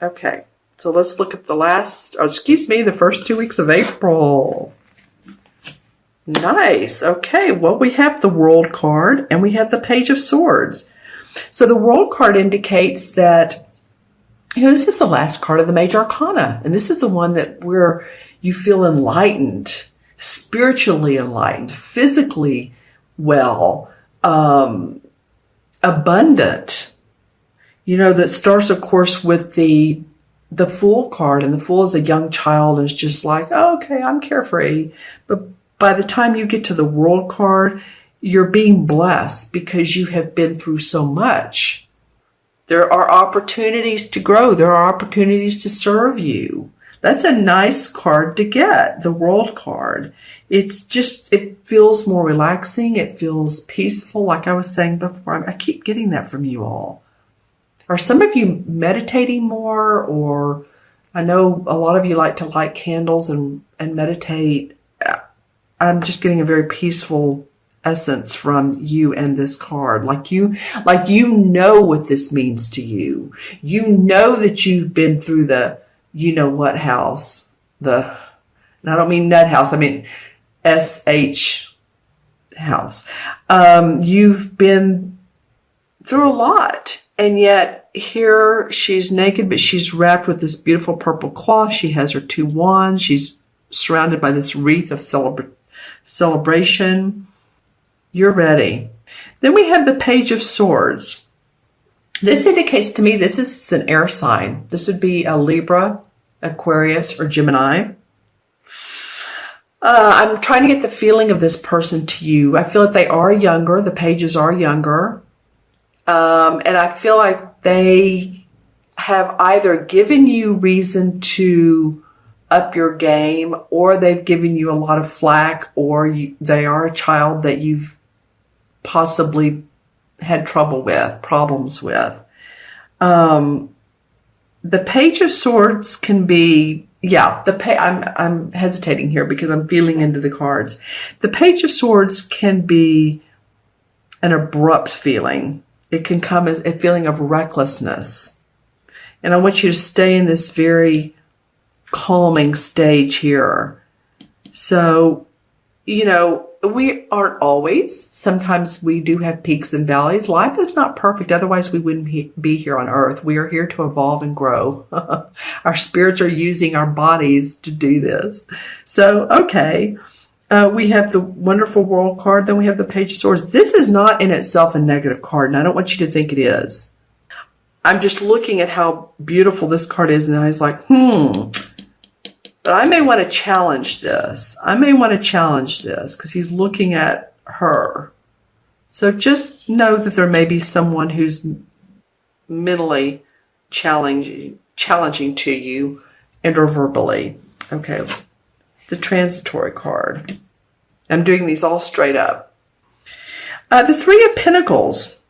Okay, so let's look at the first 2 weeks of April. Nice. Okay, well, we have the World card and we have the Page of Swords. So the World card indicates that, this is the last card of the Major Arcana. And this is the one where you feel enlightened, spiritually enlightened, physically well, abundant. That starts, of course, with the Fool card. And the Fool is a young child and is just like, oh, okay, I'm carefree. But by the time you get to the World card, you're being blessed because you have been through so much. There are opportunities to grow. There are opportunities to serve you. That's a nice card to get, the World card. It feels more relaxing. It feels peaceful. Like I was saying before, I keep getting that from you all. Are some of you meditating more? Or I know a lot of you like to light candles and meditate. I'm just getting a very peaceful essence from you and this card. Like you know what this means to you. You know that you've been through the what house. And I don't mean nut house, I mean SH house. You've been through a lot. And yet here she's naked, but she's wrapped with this beautiful purple cloth. She has her 2 wands. She's surrounded by this wreath of celebration. You're ready. Then we have the Page of Swords. This indicates to me this is an air sign. This would be a Libra, Aquarius, or Gemini. I'm trying to get the feeling of this person to you. I feel like they are younger. The pages are younger. And I feel like they have either given you reason to up your game, or they've given you a lot of flack, or they are a child that you've possibly had problems with. The Page of Swords can be, I'm hesitating here because I'm feeling into the cards. The Page of Swords can be an abrupt feeling. It can come as a feeling of recklessness. And I want you to stay in this very calming stage here. So, we aren't always. Sometimes we do have peaks and valleys. Life is not perfect. Otherwise, we wouldn't be here on earth. We are here to evolve and grow. Our spirits are using our bodies to do this. So, okay. We have the wonderful World card. Then we have the Page of Swords. This is not in itself a negative card, and I don't want you to think it is. I'm just looking at how beautiful this card is, and I was like, But I may want to challenge this. Because he's looking at her. So just know that there may be someone who's mentally challenging to you and or verbally. Okay. The Transitory card. I'm doing these all straight up. The Three of Pentacles.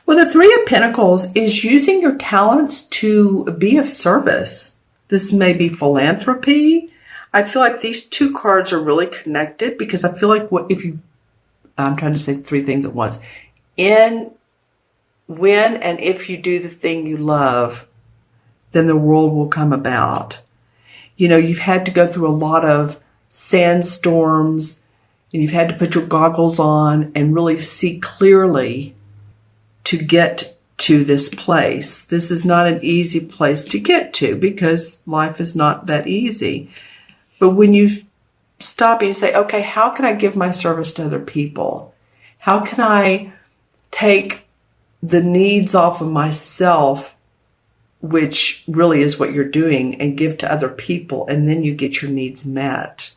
Well, the Three of Pentacles is using your talents to be of service. This may be philanthropy. I feel like these 2 cards are really connected because I feel like I'm trying to say 3 things at once. When and if you do the thing you love, then the world will come about. You've had to go through a lot of sandstorms, and you've had to put your goggles on and really see clearly to get to this place. This is not an easy place to get to because life is not that easy. But when you stop and you say, okay, how can I give my service to other people? How can I take the needs off of myself, which really is what you're doing, and give to other people, and then you get your needs met.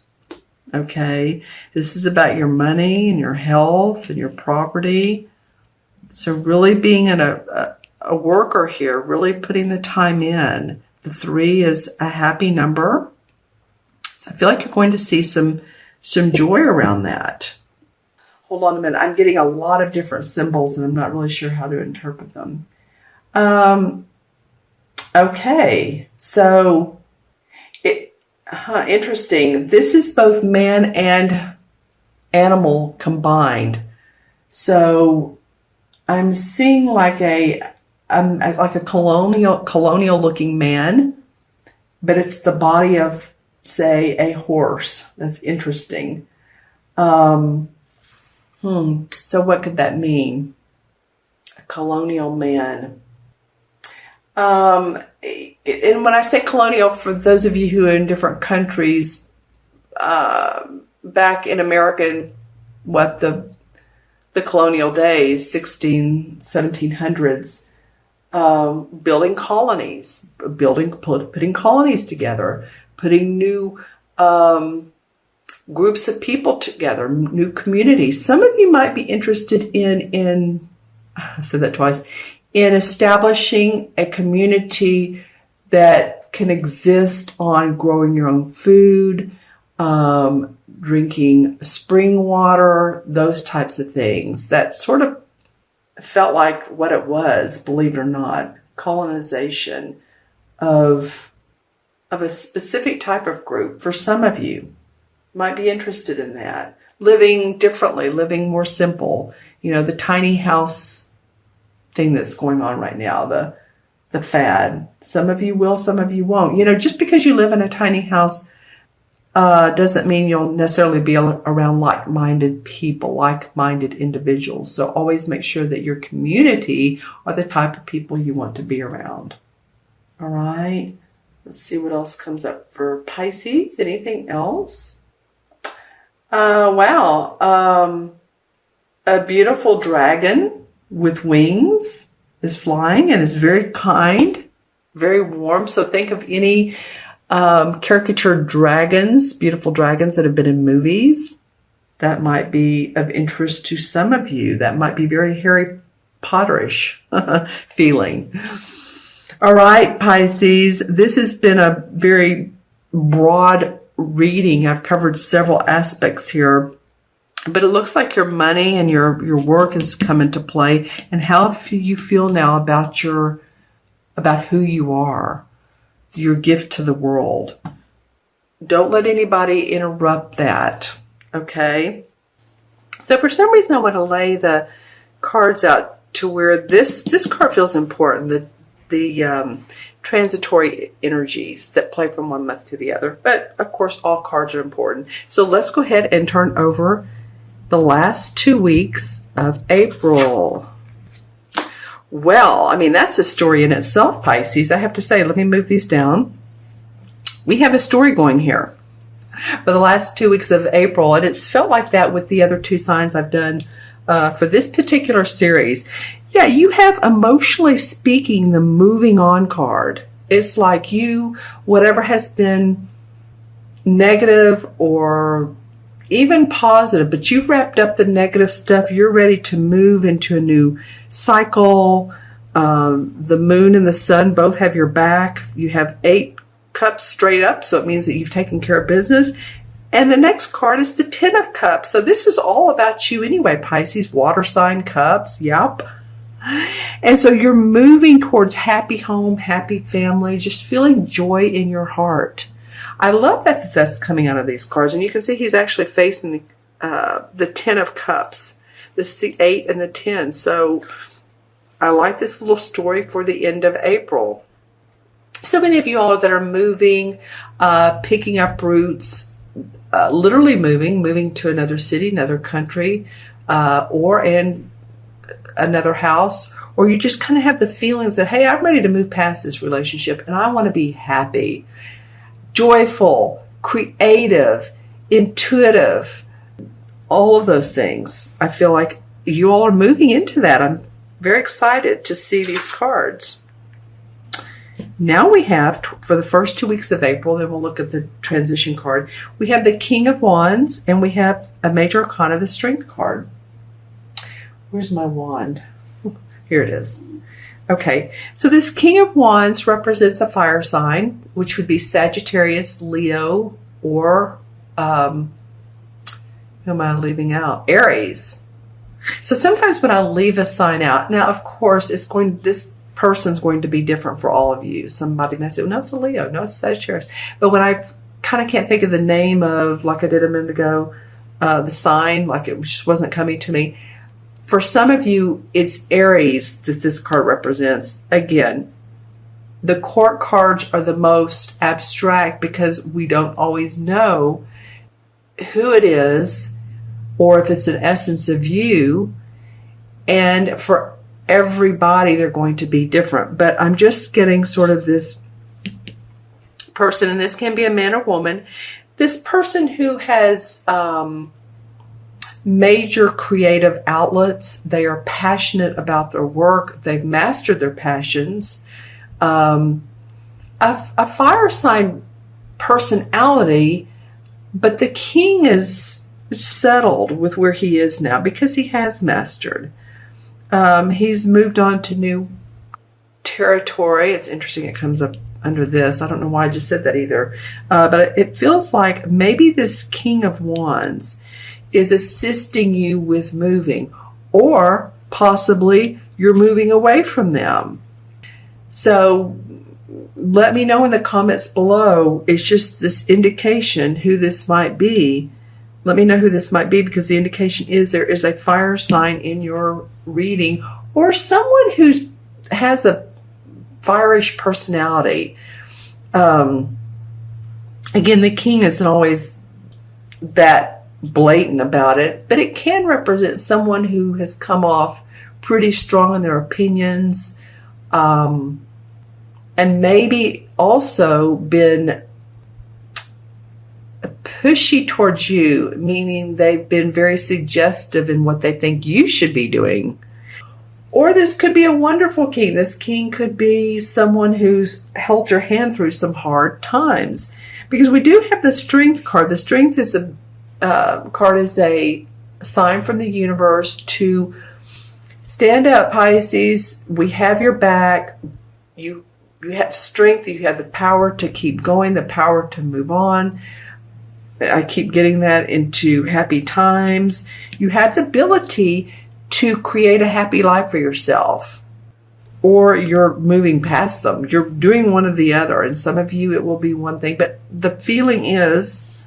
Okay? This is about your money and your health and your property. So really being a worker here, really putting the time in. The 3 is a happy number. So I feel like you're going to see some joy around that. Hold on a minute. I'm getting a lot of different symbols and I'm not really sure how to interpret them. Okay. So interesting. This is both man and animal combined. So I'm seeing like a like a colonial looking man, but it's the body of, say, a horse. That's interesting. So what could that mean? A colonial man. And when I say colonial, for those of you who are in different countries, back in America, what the colonial days, 1700s, building colonies, putting colonies together, putting new groups of people together, new communities. Some of you might be interested in I said that twice, in establishing a community that can exist on growing your own food, drinking spring water, those types of things. That sort of felt like what it was, believe it or not, colonization of a specific type of group. For some of you might be interested in that. Living differently, living more simple. You know, the tiny house thing that's going on right now, the fad. Some of you will, some of you won't. You know, just because you live in a tiny house doesn't mean you'll necessarily be around like-minded people, like-minded individuals. So always make sure that your community are the type of people you want to be around. All right. Let's see what else comes up for Pisces. Anything else? Wow. A beautiful dragon with wings is flying and is very kind, very warm. So think of any caricatured dragons, beautiful dragons that have been in movies. That might be of interest to some of you. That might be very Harry Potterish feeling. All right, Pisces, this has been a very broad reading. I've covered several aspects here, but it looks like your money and your work has come into play. And how do you feel now about who you are, your gift to the world? Don't let anybody interrupt that. Okay. So for some reason, I want to lay the cards out to where this card feels important. The transitory energies that play from one month to the other. But of course, all cards are important. So let's go ahead and turn over the last 2 weeks of April. Well, I mean, that's a story in itself, Pisces. I have to say, let me move these down. We have a story going here for the last 2 weeks of April, and it's felt like that with the other two signs I've done for this particular series. Yeah, you have, emotionally speaking, the moving on card. It's like whatever has been negative or even positive, but you've wrapped up the negative stuff. You're ready to move into a new cycle. The moon and the sun both have your back. You have 8 cups straight up, so it means that you've taken care of business. And the next card is the 10 of cups. So this is all about you anyway, Pisces. Water sign cups. Yep. And so you're moving towards happy home, happy family, just feeling joy in your heart. I love that that's coming out of these cards. And you can see he's actually facing the 10 of cups. This is the 8 and the 10. So I like this little story for the end of April. So many of you all that are moving, picking up roots, literally moving to another city, another country, or in another house, or you just kind of have the feelings that, hey, I'm ready to move past this relationship and I want to be happy, joyful, creative, intuitive, all of those things. I feel like you all are moving into that. I'm very excited to see these cards. Now we have, for the first 2 weeks of April, then we'll look at the transition card. We have the King of Wands and we have a major arcana, the Strength card. Where's my wand? Here it is. Okay, so this King of Wands represents a fire sign, which would be Sagittarius, Leo, or who am I leaving out? Aries. So sometimes when I leave a sign out, now of course this person's going to be different for all of you. Somebody may say, well, no, it's a Leo, no, it's Sagittarius. But when I kind of can't think of the name of, like I did a minute ago, the sign, like it just wasn't coming to me, For some of you, it's Aries that this card represents. Again, the court cards are the most abstract because we don't always know who it is or if it's an essence of you. And for everybody, they're going to be different. But I'm just getting sort of this person, and this can be a man or woman, this person who has major creative outlets. They are passionate about their work. They've mastered their passions. A fire sign personality, but the king is settled with where he is now because he has mastered. He's moved on to new territory. It's interesting it comes up under this. I don't know why I just said that either. But it feels like maybe this King of Wands is assisting you with moving, or possibly you're moving away from them. So let me know in the comments below. It's just this indication who this might be. Let me know who this might be, because the indication is there is a fire sign in your reading, or someone who has a fire-ish personality. Again, the king isn't always that blatant about it, but it can represent someone who has come off pretty strong in their opinions, and maybe also been pushy towards you, meaning they've been very suggestive in what they think you should be doing. Or this could be a wonderful king. This king could be someone who's held your hand through some hard times, because we do have the Strength card. The Strength is a card is a sign from the universe to stand up, Pisces. We have your back. You have strength. You have the power to keep going, the power to move on. I keep getting that into happy times. You have the ability to create a happy life for yourself, or you're moving past them. You're doing one or the other. And some of you, it will be one thing, but the feeling is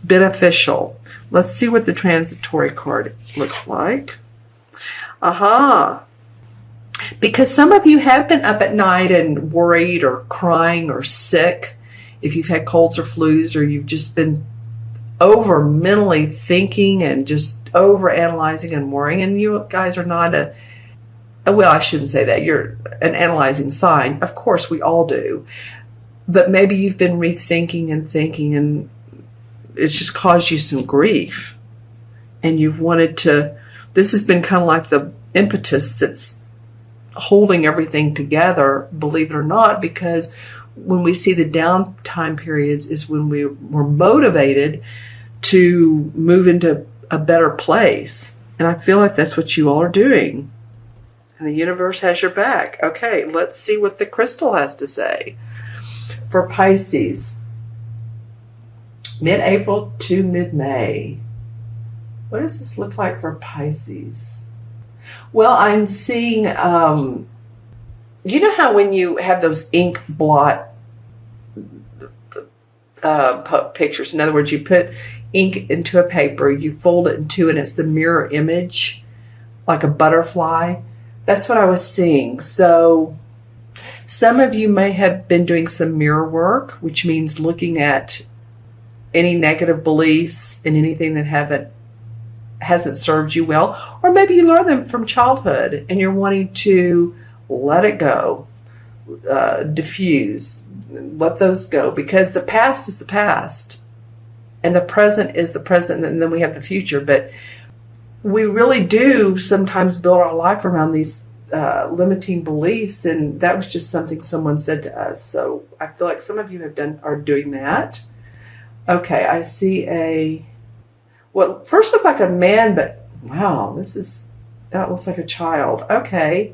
beneficial. Let's see what the transitory card looks like. Because some of you have been up at night and worried or crying or sick. If you've had colds or flus, or you've just been over mentally thinking and just over analyzing and worrying, and you guys are not well, I shouldn't say that. You're an analyzing sign. Of course, we all do. But maybe you've been rethinking and thinking, and it's just caused you some grief. And you've wanted to, this has been kind of like the impetus that's holding everything together, believe it or not, because when we see the downtime periods is when we're motivated to move into a better place. And I feel like that's what you all are doing. And the universe has your back. Okay, let's see what the crystal has to say. For Pisces, mid-April to mid-May. What does this look like for Pisces? Well, I'm seeing, you know how when you have those ink blot pictures, in other words, you put ink into a paper, you fold it in two, and it's the mirror image, like a butterfly. That's what I was seeing. So some of you may have been doing some mirror work, which means looking at any negative beliefs and anything that hasn't served you well. Or maybe you learned them from childhood and you're wanting to let it go, diffuse, let those go, because the past is the past and the present is the present, and then we have the future. But we really do sometimes build our life around these limiting beliefs, and that was just something someone said to us. So I feel like some of you are doing that. Okay, I see what first looked like a man, but wow, that looks like a child. Okay,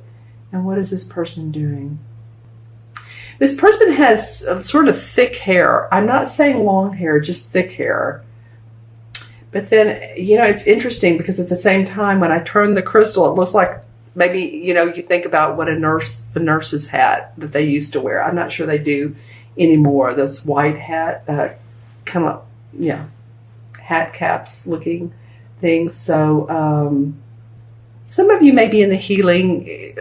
and what is this person doing? This person has a sort of thick hair. I'm not saying long hair, just thick hair. But then, you know, it's interesting because at the same time, when I turn the crystal, it looks like maybe, you know, you think about what the nurse's hat that they used to wear. I'm not sure they do anymore. Those white hat, kind of, yeah, hat caps looking things. So Some of you may be in the healing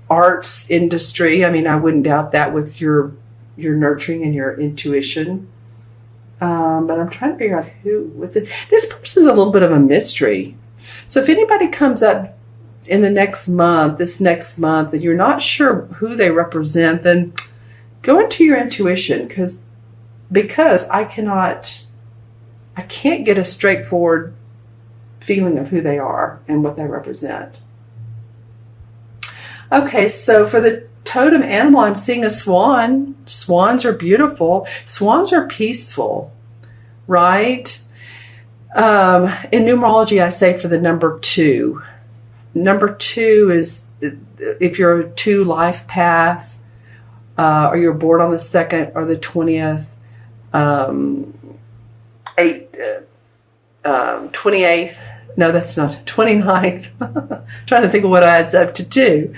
arts industry. I mean, I wouldn't doubt that with your nurturing and your intuition. But I'm trying to figure out who with it. This person's a little bit of a mystery. So if anybody comes up in the next month, this next month, and you're not sure who they represent, then go into your intuition because I can't get a straightforward feeling of who they are and what they represent. Okay, so for the totem animal, I'm seeing a swan. Swans are beautiful. Swans are peaceful, right? In numerology, I say for the number 2. Number 2 is if you're a 2 life path, or you're born on the 2nd or the 20th, 28th. No, that's not 29th. Trying to think of what adds up to 2.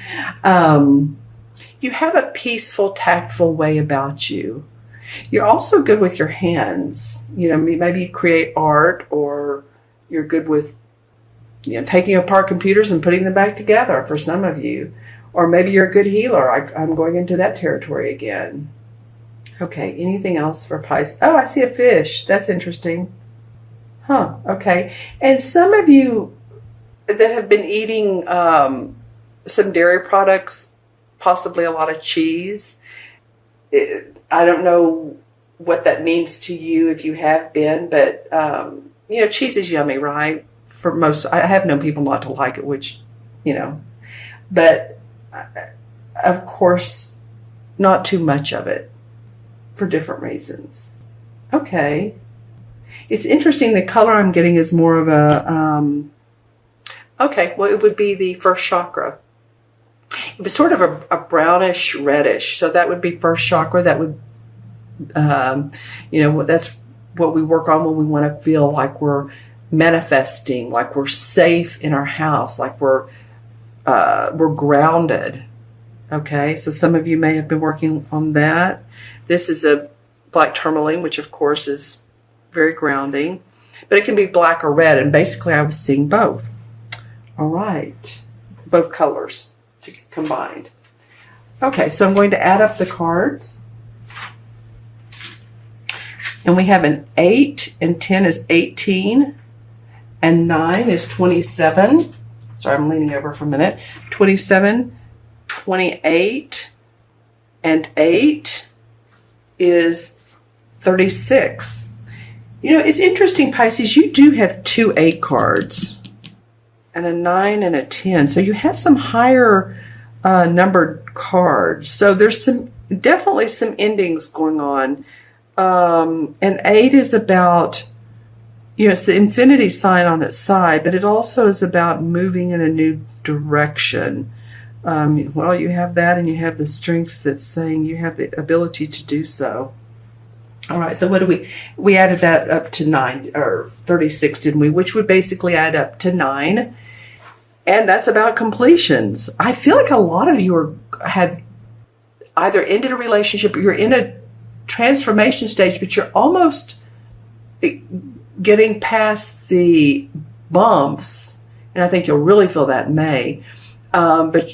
You have a peaceful, tactful way about you. You're also good with your hands. You know, maybe you create art, or you're good with, taking apart computers and putting them back together for some of you. Or maybe you're a good healer. I'm going into that territory again. Okay, anything else for Pisces? Oh, I see a fish. That's interesting. Huh, okay. And some of you that have been eating some dairy products, possibly a lot of cheese, I don't know what that means to you if you have been, but, cheese is yummy, right? For most, I have known people not to like it, which, but of course, not too much of it for different reasons. Okay. It's interesting. The color I'm getting is more of a, it would be the first chakra. It was sort of a brownish reddish. So that would be first chakra. That would, that's what we work on when we want to feel like we're manifesting, like we're safe in our house, like we're grounded. Okay. So some of you may have been working on that. This is a black tourmaline, which of course is very grounding, but it can be black or red. And basically I was seeing both. All right. Both colors combined. Okay. So I'm going to add up the cards, and we have an 8 and 10 is 18 and 9 is 27. Sorry, I'm leaning over for a minute. 27, 28 and 8 is 36. It's interesting, Pisces, you do have 2 8 cards and a 9 and a 10. So you have some higher numbered cards. So there's definitely some endings going on. And 8 is about, it's the infinity sign on its side, but it also is about moving in a new direction. You have that, and you have the strength that's saying you have the ability to do so. All right, so what do we added that up to 9 or 36, didn't we? Which would basically add up to 9. And that's about completions. I feel like a lot of you have either ended a relationship or you're in a transformation stage, but you're almost getting past the bumps. And I think you'll really feel that in May. But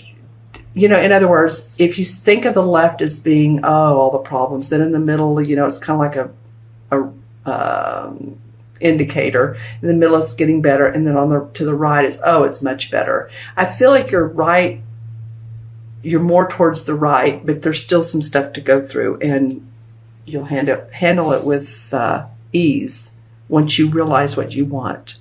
in other words, if you think of the left as being, all the problems, then in the middle, it's kind of like a indicator. In the middle, it's getting better. And then to the right is, it's much better. I feel like you're right. You're more towards the right, but there's still some stuff to go through, and you'll handle it with ease once you realize what you want.